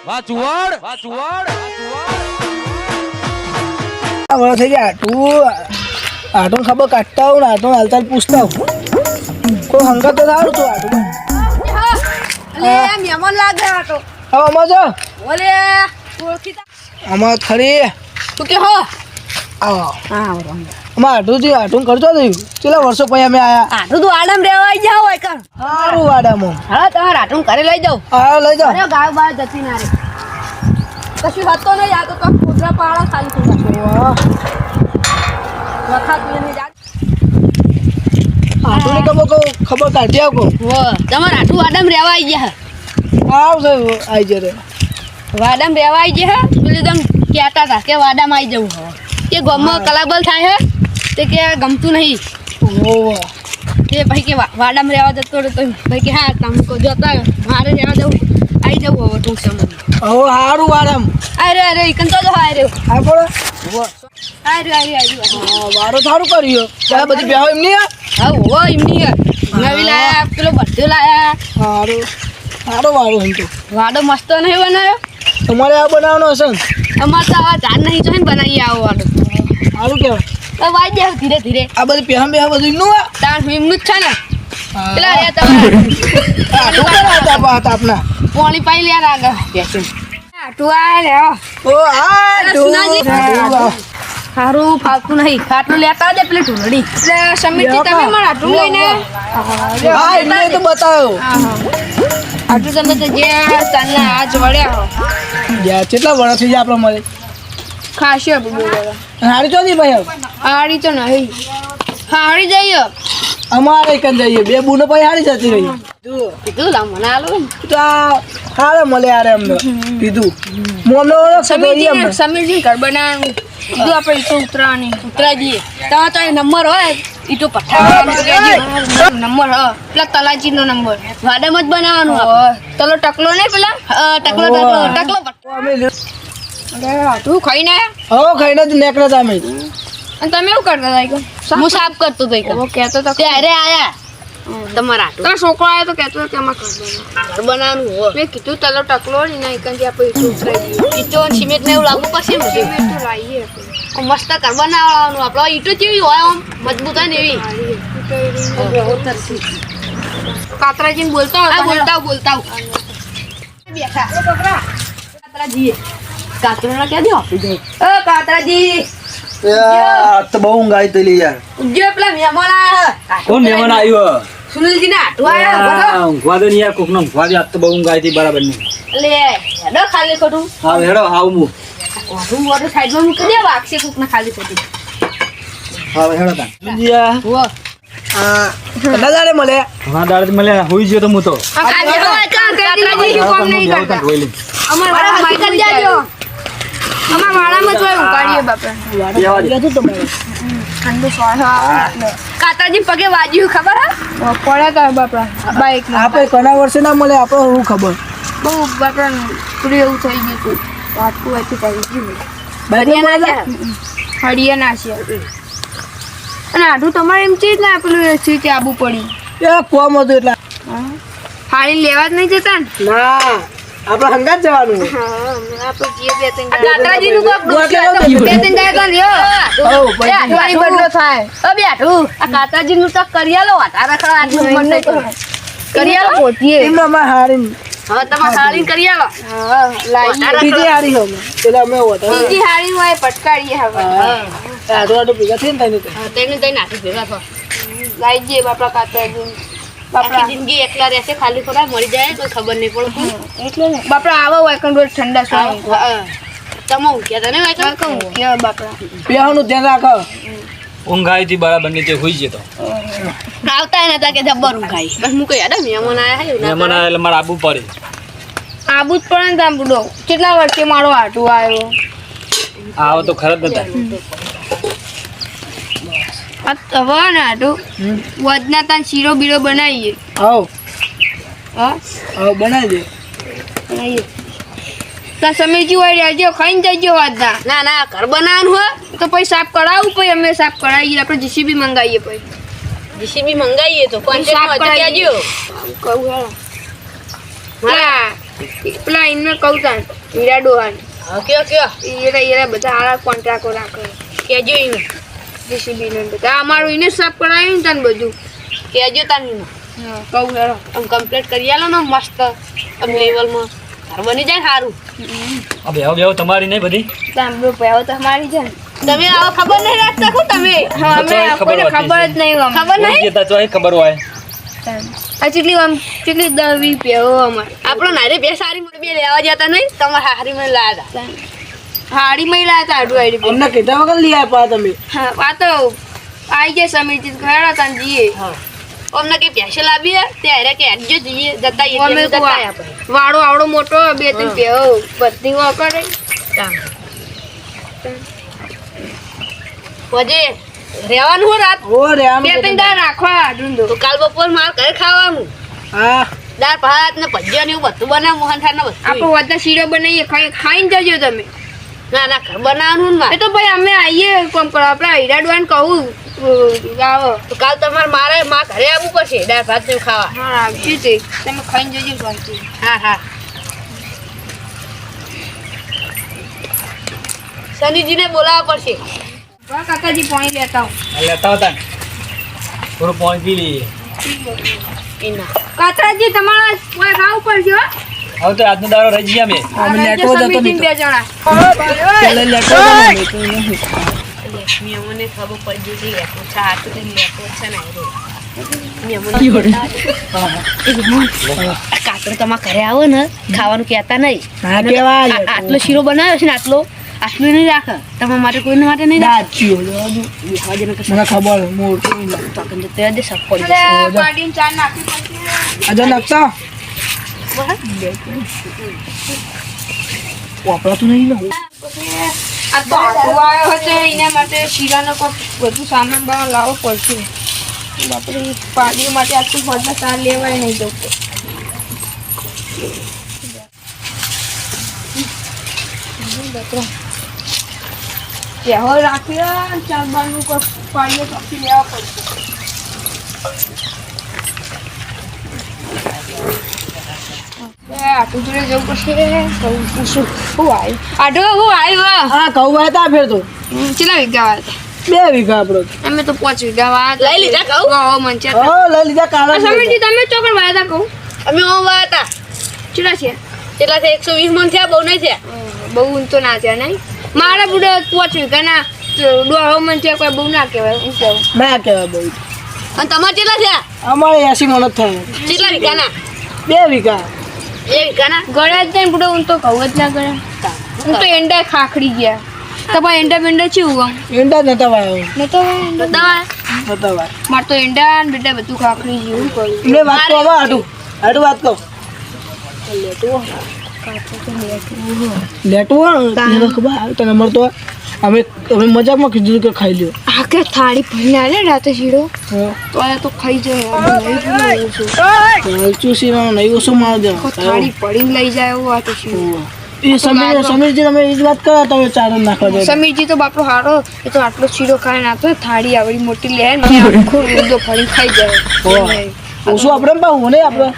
વાહ ચુવાડ વળો થઈ ગયા આટું ખબર કાઢતા હોઉં ને આટું હાલતા પૂછતા હોઉં કોઈ હંગત તો સારું તું આટું મહેમાન લાગે હતો હવે અમાર જો ઓલે ઓળખીતા અમાર ખરી તું કે હો આવો હા અમાર આટું કરજો થયું કેટલા વર્ષો પછી અમે આયા આટલું તું આડમ રેવા આવી જાવ હોય કર સારું વાડામાં હા તમારે આટલું ઘરે લઈ જાવ હા લઈ જાઓ અરે ગાય બાય જતી ના રે કશું હતો નહીં આ તો કૂતરા પાળા ખાલી થઈ વાહ વખત લઈને જા આટુંની ખબર કાઢી આવો હો તમારે આટલું આડમ રેવા આવી ગયા આવ થયું આવી જરે વાડામ રેવા આવી ગયા પેલું તમે કહેતા હતા કે વાડામાં આવી જવું હવે કે ગામમાં કલાબલ થાય હે તે કે ગમતું નહીં ઓહો તે ભાઈ કે વાડામાં રહેવા જતો રહે તો ભાઈ કે હા તમે કહો જતા મારે રહેવા જવું આવી જવું હવે ટૂંક સમય હવે સારું વાડામ અરે ઇકન તો આરે હા પડે આરે વારો સારું કર્યો ત્યાં બધી બેહો એમ નહીં હા હો એમની નવી લાયા પેલો બધો લાયા સારું સારો વારો એમ તો વાડો મસ્ત નહીં બનાવ્યો તમારે આ બનાવવાનો હશે ને અમારે તો આવા ઝાડ નહીં જોઈને બનાવીએ આવો વાડો સારું કહેવાય તો વાઈ જાવ ધીરે ધીરે આ બધી બેહા બધું એમનું તાણ એમનું જ છે ને પેલા રહ્યા તમારે આપના પાણી પાઈ લે આગળ આટું આ રે ઓ આ સુનાજી. સારું ફાવતું નહીં ખાટલું લેતા દે પેલી ઢૂંઢણી એટલે સમીરજી તમે મને આટલું લઈને હા એમને તો બતાવ્યો આટલું તમે તો જે ચાલના આજ વળ્યા હો યાર કેટલા વર્ષ થઈ જાય આપણે મળે ખાશે બહુ બધા હારી ચોથી ભાઈ હાડી તો નહીં હાડી જઈએ અમારે કન જઈએ બે બુનો ભાઈ હારી જતી રહી કીધું લા મને આલો તો આ હારે મળે યાર એમને કીધું મોનો સમીરજી ઘર બનાવવાનું કીધું આપણે ઈટો ઉતરા જઈએ તમારે તો નંબર હોય ઈટો પઠાવવાનો નંબર હ પેલા તલાજીનો નંબર વાડામાં જ બનાવવાનું તલો ટકલો નહીં પેલા ટકલો તું ખાઈને હવે ખાઈને જ નેકળે તમે અને તમે એવું કરતા હતા હું સાફ કરતો હતો કહેતો તો ત્યારે આયા તમારા તો છોકરો આવ્યો તો કહેતો કે આમાં ઘર બનાવવાનું મેં કીધું તલો ટકલો ને ના એકંદી આપણે ઈટો સિમેન્ટ ને એવું લાવવું પડશે સિમેન્ટ લાવીએ મસ્ત ઘર બનાવવાનું આપણો ઈટો કેવી હોય આમ મજબૂત હોય ને એવી કાતરાજીને બોલતા બેઠા કાતરાજી કાતરા ક્યાં દે આપી દે કાતરાજી તો બહુ ઊંઘ આવી તલી યાર જે પેલા મહેમાન આયા કોણ મહેમાન આવ્યો સુનિલજી ના આટવા ઊંઘવા દે ને યાર કોક નો ઊંઘવા દે આજ તો બહુ ઊંઘ આવી હતી બરાબર નહીં લે હેડો ખાલી ખોટું હા હેડો આવું હું હું વોટર સાઈડમાં મૂકી દે વાગશે કોક ના ખાલી ખોટું હા હેડો તા હો કેટલા દાડે મળે હા દાડે મળે હોઈ ગયો તો હું તો ખાલી હોય કાતરાજી કોમ નહીં કરતા અમાર વાળા માઈકલ જાજો અમાર વાળામાં જોય ઉકાડીએ બાપા કાતરાજી પગે વાજ્યું ખબર હે પડ્યા તા બાપા બાઈક આપણે ઘણા વર્ષે ના મળે આપણે શું ખબર બહુ બાપા પૂરી એવું થઈ ગયું હતું વાટકું વાટકું પડી ગયું હળિયા નાખ્યા અને આઢું તમારે એમ ચીજ ના પેલું ચીજ આબુ પડી એ કોમ હતું એટલે હાળી લેવા જ નહીં જતા ને ના આપણે હંગાત જવાનું કાતરાજીનું કોક બે ત્રણ જાયગા લ્યો બે આઠવાળી બદલો થાય બે આઠું આ કાતરાજીનું તો કરિયાલો હતા રખડા આટલું મન નહીં કરિયાલો પોતીએ એમમાં હારી હવે તમારે હાળી કરિયાલો બીજી હારી હોય એટલે અમે હોતા બીજી હાળી હોય પટકાડીએ હવે આટલું ભેગા થઈને થાય તેને જઈને આઠું ભેગા થો લાઈ જઈએ બાપડા કાતરાજી બાપડા જિંદગી એકલા રહેશે ખાલી ખોરા મરી જાય તો ખબર નહીં પડે એટલે ને બાપડા આવો વાયકન રોજ ઠંડા છે તમે ઊંઘ્યા હતા ને વાયકન ઊંઘ્યા બાપડા બેહવાનું ધ્યાન રાખો ઊંઘ આવી હતી બરાબર નહીં તે હોઈ ગયો તો આવતા નતા કે જબ્બર ઊંઘાઈ બસ હું કહી આડા મહેમાન આયા હે મહેમાન આવે એટલે મારે આવવું પડે આબુ જ પડે ને તામ બુડો કેટલા વર્ષે મારો આટું આવ્યો આવો તો ખરા જ નતા હવે ને આટું વજના તાન શીરો બીરો બનાવીએ આવો હા આવો બનાવી દે બનાવીએ ત્યાં સમીરજી હોય રહેજો ખાઈને જજો વાજના ના ના ઘર બનાવવાનું હોય તો પછી સાફ કરાવવું પછી અમે સાફ કરાવીએ આપણે જીસીબી મંગાવીએ પછી જીસીબી મંગાવીએ તો કોન્ટેક્ટ માં કહેજો કહું હા પેલા ઇનમે કહું તાન હીરા ડોહાન એરા બધા હારા કોન્ટ્રાક્ટો રાખે કેજો ઇને જીસીબી ને બધા અમારું ઇને સાફ કરાયું ને તાન બધું કેજો તાન ઇને કહું હેરો આમ કમ્પ્લીટ કરી આલો ને મસ્ત આમ લેવલમાં ઘર બની જાય સારું હવે હવે તમારી નહીં બધી તાન બ્રો પાવ તમારી છે તમે આવો ખબર નહીં રાખતા કો તમે હા અમે કોઈને ખબર જ નહીં ખબર નહીં જે તો ખબર હોય આ ચીટલી દવી પેવો અમાર આપણો નારે બે સારી મને બે લેવા જતા નહીં તમાર હારી મને લાયા હતા હારી માં લાયા હતા આડું આડી અમને કીધા વગર લઈ આપ્યા તમે હા આ તો આઈ ગયા સમીરજી ઘણા તાન જીએ અમને કે પૈસા લાવીએ ત્યારે કે આજો જઈએ જતા એટલે જતા આપણે વાળો આવડો મોટો બે ત્રણ પેવો બધી વો કરે વજે રેવાનું હો રાત ઓ રેવાનું બે ત્રણ દાળ રાખવા ઢૂંઢો તો કાલ બપોર માર ઘરે ખાવાનું હા દાળ ભાત ને ભજીયા ને એવું બધું બનાવ મોહન થાળ ને બધું આપણે વધા શીરો બનાવીએ ખાઈને જજો તમે ના ના ઘર બનાવવાનું ને એ તો ભાઈ અમે આવીએ કોમ કરો આપણે હીરાડવાન કહું આવો તો કાલ તમારે મારે માં ઘરે આવવું પડશે દાળ ભાત ને ખાવા હા આવજો તે તમે ખાઈને જજો શાંતિ હા હા શનિજીને બોલાવવા પડશે કાકાજી પાણી લેતા લેતા હતા થોડું પાણી પી લઈએ કાકાજી તમારે કોઈ ખાવું પડશે હવે તો આજનો દાડો રહી ગયા મેં અમે લેટવો જ હતો બે જણા પેલા લેટવો જ મને ખબર પડી ગઈ લેટવો છે આ તો લેટવો છે ને કાતરો તમારે ઘરે આવો ને ખાવાનું કહેતા નહીં ના કેવા આટલો શીરો બનાવ્યો છે ને આટલું નહીં રાખે તમારા માટે કોઈને માટે નહીં રાખે મને ખબર મોટું આજે નકશા વાપરાતું નહીં ને આ તો આટલું આવ્યો હતો એના માટે શીરાનો બધું સામાન બહાર લાવવો પડશે બાપરે પાડીઓ માટે આટલું બધા સાર લેવાય નહીં જતો કેહો રાખ્યો ચાર બારનું પાડીઓ કાપી લેવા પડશે આટલું જોડે જવું પડશે શું આવ્યું આટો હું આવ્યો હા કહું હતા ફેર તો કેટલા વીઘા વાળા 2 વીઘા આપણો અમે તો 5 વીઘા વાળા લઈ લીધા કહું હો મંચે હો લઈ લીધા કાળા સમીરજી તમે ચોકર વાળા કહું અમે ઓમ વાળા કેટલા છે 120 મણ થયા બહુ નહીં થયા બહુ ઊંચો ના થયા નહીં મારા બુડે 5 વીઘાના 2 મણ થયા કોઈ બહુ ના કહેવાય હું કહું ના કહેવાય બહુ અને તમારે કેટલા થયા અમારે 80 મણ જ થયા કેટલા વીઘાના 2 વીઘા ગળ્યા જ નહીં બુડે હું તો કહું જ ના ગળ્યા હું તો એંડા ખાખડી ગયા તમારે એંડા બેંડા છે હું એંડા નતા વાયો નતો વાય નતા વાય મારે તો એંડા ને બેટા બધું ખાખડી જેવું કહું એટલે વાત તો હવે આટું વાત કહો લેટવું તને ખબર આવે તને અમારે તો અમે મજાકમાં કીધું કે ખાઈ લ્યો આ કે થાળી ભરીને આલે રાતે શીરો તો આ તો ખાઈ જાય ચૂસી નહીં ઓછું માર દે થાળી પડીને લઈ જાય એવું આ તો શીરો એ સમીરજી તમે એ જ વાત કરો તમે ચારણ નાખવા દો સમીરજી તો બાપરો હારો એ તો આટલો શીરો ખાઈ નાખતો થાળી આવડી મોટી લે ને આખો રોજો ફરી ખાઈ જાય ઓછું આપણે પાવું ને આપણે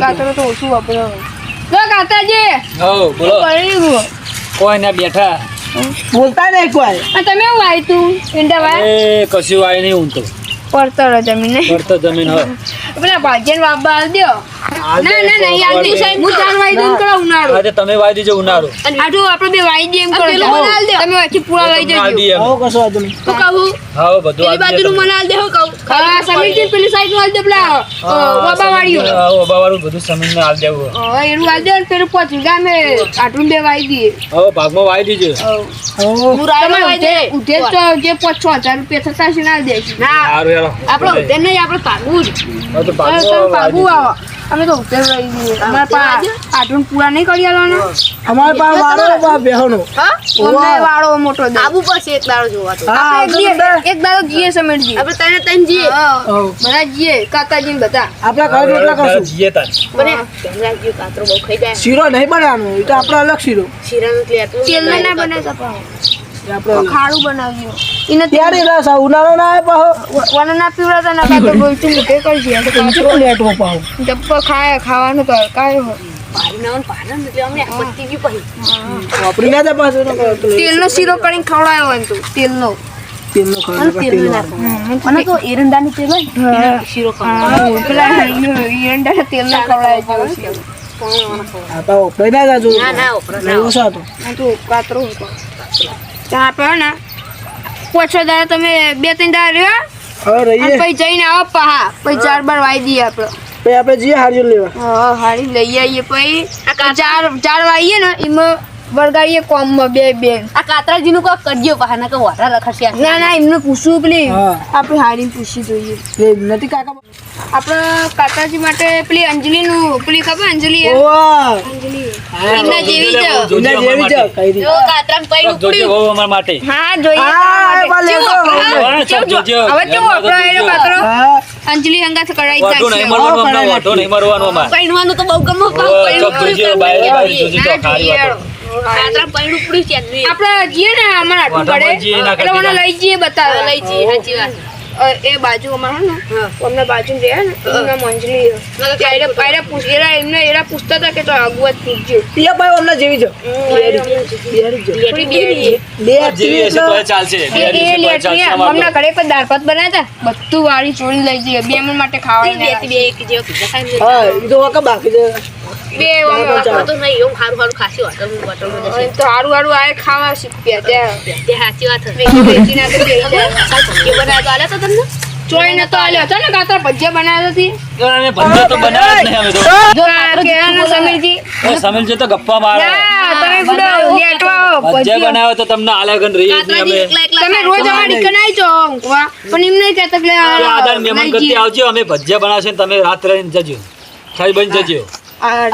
કાતરો તો ઓછું વાપરો જો કાતાજી હો બોલો પડી કોઈ ના બેઠા બોલતા નહીં કોઈ તમે હું આવી તું ઈંડા વાય એ કશું વાય નહીં ઊંઘતો પડતર જમીન ને પડતો જમીન હોય પેલા ભાજન બાબા આલ દો ના યાર દી સાહેબ હું જાન વાઈ દઉં કરો ઉનાળો આજે તમે વાય દીજો ઉનાળો આઠું આપણે બે વાઈ દે એમ કરો તમે વાથી પૂરા લઈ જજો આવો કશો વાંધો નહીં તો કહું હા બધું પેલી બાજુનું મને આલ દે હો કહું હા સમીરજી પેલી સાઈડ આલ દે પેલા બાબા વાળીઓ ઓબા વાળું બધું સમીન ને આલ દેવું એનું આલ દે પેલું પોચી ગામે આઠું બે વાઈ દે હવે ભાગમાં વાય દીજો પૂરા વાઈ દે ઉધેશ તો જે 5-6 હજાર રૂપિયા થતા છે ના દે ના સારું યાર આપણે ઉધેશ નહીં આપણે ભાગવું જ હવે તો ભાગમાં ભાગવું આવો અમે તો ઉધેશ રહી દઈએ અમારા પા આઠું પૂરા નહીં કરી આલવાના અમારે પાસે વાળો બેહનો હા વાળો મોટો દે આબુ પાસે એક દાડો જોવા તો એક દાડો જીએ સમીરજી આપણે તને જીએ બધા જીએ કાકાજી ને બધા આપણા ઘર રોટલા કરશું જીએ તાર બને ધનરાજી કાતરો બહુ ખાઈ જાય શીરો નહીં બનાવવાનો એ તો આપણે અલગ શીરો શીરાનું લેતું તેલ ના બને તો આપણે ખાડું બનાવ્યો એને ત્યારે રસ ઉનાળો ના આવે પાહો વન ના પીવડા તો ના કાતો બોલતું મુકે કરી દે કંચો લેટવો પાહો જપ્પર ખાવાનું તો કાય હો વાપરી ના જાય પાછું ને પેલું તેલનો શીરો કરીને ખવડાયો હોય તું તેલનો તેલનો ખવડાવે, અને તો એરંડાની તેલ હોય શીરો ખવડાયો પેલા એરંડાના તેલનો ખવડાયો શીરો આ તો વાપરી ના જાજુ. એવું છે આ તો. આ તો કાતરો હતો ત્યાં આપણે ને પોછો દાડા તમે 2-3 દાડા રહ્યો હવે અને રહીએ પછી જઈને આવો પહા પછી 4 બાર વાઈ દઈએ આપણે પછી આપણે જઈએ હારજુ લેવા. હા હારી લઈ આવીએ પછી ચાર વાઈએ ને એમાં વળગાડીએ કોમમાં બે આ કાતરાજીનું કોઈ કરજો બહાના કે વાટા રખડશે ના ના એમને પૂછવું પેલી હા. આપણે હારીને પૂછી જોઈએ એ નથી કાકા. આપણે કાકાજી માટે પેલી અંજલિનું પેલી ખબર અંજલિ ઓવા અંજલિ હા, એના જેવી જ એના જેવી જ કઈ રી. જો કાતરામ પૈડું જોજે બહુ અમારા માટે. હા જોઈએ હા, ભલે, હા, ચાલ જોજે. હવે કેવું વપરાયેલો કાતરો હા અંજલિ હંગાથ કઢાઈ વાઢો નહીં જાય મરવાનું અમને, વાઢો નહીં મરવાનું અમારે. પૈણવાનું તો બહુ ગમો ચોક જોજે, બાય જોજે, તો ખારી વાતો. કાતરામ પૈડું પડી છે આદમી આપણે જઈએ ને અમારે આટલું વાઢામાં પડે જઈએ ના એટલે મને લઈ જઈએ બતાવે લઈ જઈએ સાચી વાત એ બાજુ અમારે ને અમને બાજુ રહે ને એમના મંજલી ત્યારે પૂછ એરા પૂછતા હતા કે તો આગુ જ પૂછજો પિયા ભાઈ અમને જેવી જ. થોડી બે બે જેવી હશે તોય ચાલશે. બે એ દિવસે તોય ચાલશે અમારે તો. હમણાં ઘરે કોઈ દાળ ભાત બનાવ્યા હતા બધું વાળી ચોળી લઈ જઈએ બે મણ માટે ખાવા બે એક જેવો પીઝા ખાઈ હા એ તો વાકા બાકી છે. બે તો નહીં એવું સારું સારું ખાસી હોટલમાં જશે તો હારું હારું આ ખાવા શીખ્યા ત્યાં તે સાચી વાત હશે વેચી ના તો બેસી જાય. સબ્જી બનાવ્યા તો આલે તો તમને ચોળી નતો આલ્યો હતો ને કાતરા ભજીયા બનાવ્યા હતી અમે ભજીયા તો બનાવ્યા જ નહીં અમે તો. જો કેવાના સમીરજી એ સમીરજી તો ગપ્પા મારે. ના તમે ગુડો લેટવા ભજીયા ભજીયા બનાવ્યો તો તમને આલેગન રહીએ જ નહીં કાતરાજી અમે. એકલા એકલા તમે રોજ અમારી કનાઈ છો ઊંઘવા પણ એમ નહીં કહેતા કે તો આધાર મહેમાન કરતી આવજો, અમે ભજીયા બનાવશે ને તમે રાત રહીને જજો, ખાઈ બની જજો.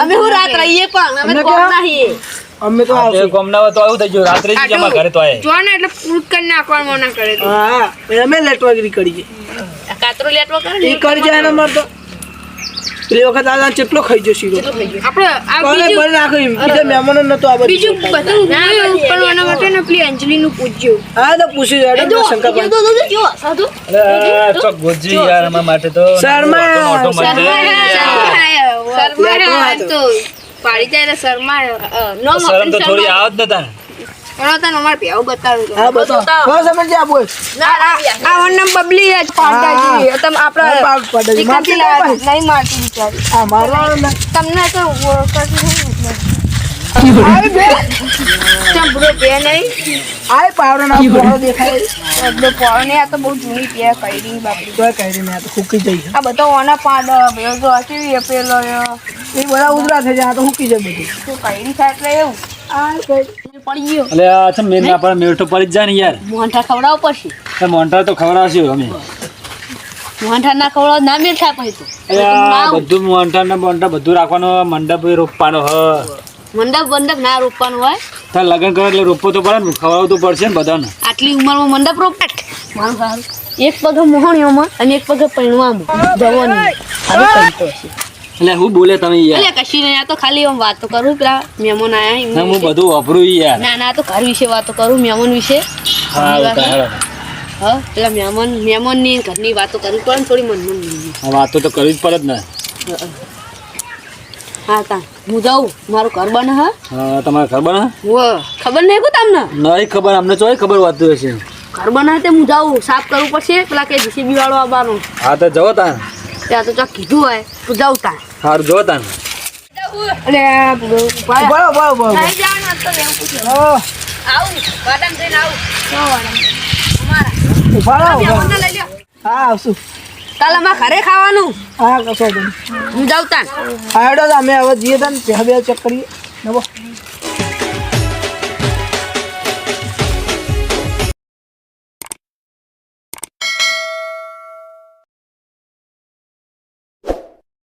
અમે હું રાત રહીએ પણ અમે અમને કોમ ક્યાં? નહીં અમે તો તે આવશું. કોમના તો આવું થઈ ગયું, રાત્રે જ અમારા ઘરે તો આય. જો ને એટલે પૂરું કરી નાખવાનું ના કરે તો હા અમે લેટવાગીરી કરીએ. આ કાતરો લેટવા કરે એ ને કરી જાય ને અમારે તો પેલી વખત આ કેટલો ખાઈ ગયો શીરો. આપણે આ કોને બીજું ભરી નાખ્યો એમ. બીજા મહેમાનો નતો આ બધું. બીજું બધું પણ એના માટે ને પેલી અંજલિનું પૂછ્યું હા તો પૂછી જાય શંકરભાઈ. જો સાધુ અરે, ચોક ગોજી યાર અમારા માટે તો. શરમાયા, મોટો મજા. શર્મા તો પાડી જાય ને શર્મા નો શરમ તો થોડી આવત નતા ને. પણ તને અમારે પેવું બતાવ્યું હા બતાવો. હા સમજી આ બોલ. આ વનમ બબલી જ પાડતા જઈએ તમે હા, આપણા પાડ પાડ. એકાથી મારતી લાવ્યા નહીં. નહીં મારતી બિચારી હા મારવાનું ને. તમને તો ઓળખાતી નહીં આવી બે. ચમ બુડો બે નહીં આય પાવડો ના પોળો દેખાય. બધો પોળો ને આ તો બહુ જૂની પે કરી બાપડી તોય કાંઈ નહીં, આ તો હુકી જાય. આ બધા ઓના પાડ ભેગો હતી પેલો એ બધા ઉધરા થઈ જાય, આ તો હુકી જાય બધું. તો કઈડી થાય એટલે એવું આ કઈ પડી ગયો એટલે આ છે મેં ના પડે, મેળ તો પડી જ જાય ને યાર. મોહનઠા ખવડાવો પછી એ મોન્ટા તો ખવડાવશું અમે. મોહનઠા ના ખવડાવો ના મેળ થાય પછી તો એટલે આ બધું મોન્ટા ને બોન્ટા બધું રાખવાનું, મંડપ રોપવાનો હ. મંડપ બંડપ ના રોપવાનું હોય તાર લગ્ન કરે એટલે રોપવો તો પડે ને, ખવડાવવું તો પડશે ને બધાને. આટલી ઉંમરમાં મંડપ રોપાટ મારું સારું એક પગ મોહણીઓમાં અને એક પગ પૈણવામાં જવાનું આવું કંઈક તો હશે. એટલે હું બોલે તમે યાર? એટલે કશી નહીં આ તો ખાલી આમ વાતો કરું પેલા મહેમાન આયા ના, એમના હું વિશે. બધું વાપરું યાર. ના ના આ તો ઘર વિશે વાતો કરું મહેમાન વિશે હા હેડો. હા પેલા મહેમાનની ઘરની વાતો કરવી પડે ને થોડી મન આ વાતો તો કરવી જ પડે જ ને. હા તા હું જાઉં મારું ઘર બને હા હા, તમારે ખબર ને? ખબર નહીં કો તમને નહીં ખબર, અમને ચોય ખબર વાતું હશે. ઘર બનાવે તે હું જાઉં સાફ કરવું પડશે પેલા કે જીસીબી વાળો આવવાનો હા તો જવો તાન. ત્યાં તો ચાક કીધું હોય તો જાઉં તા સારું જો તાન. એટલે આ બુડો ઉભા બરો બરો બરો. થઈ જવાનું હતું એમ પૂછ્યું હા, આવું વાડામ જઈને આવું ઉભા રહો, ઉભા રહો. મહેમાનને લઈ લ્યો હા આવશું. કાલે અમારે ઘરે ખાવાનું હા કશો વાંધો નહીં. હું જાઉં તાન હા હેડો તો અમે હવે જઈએ તાન ચા બે ચેક કરીએ. નવો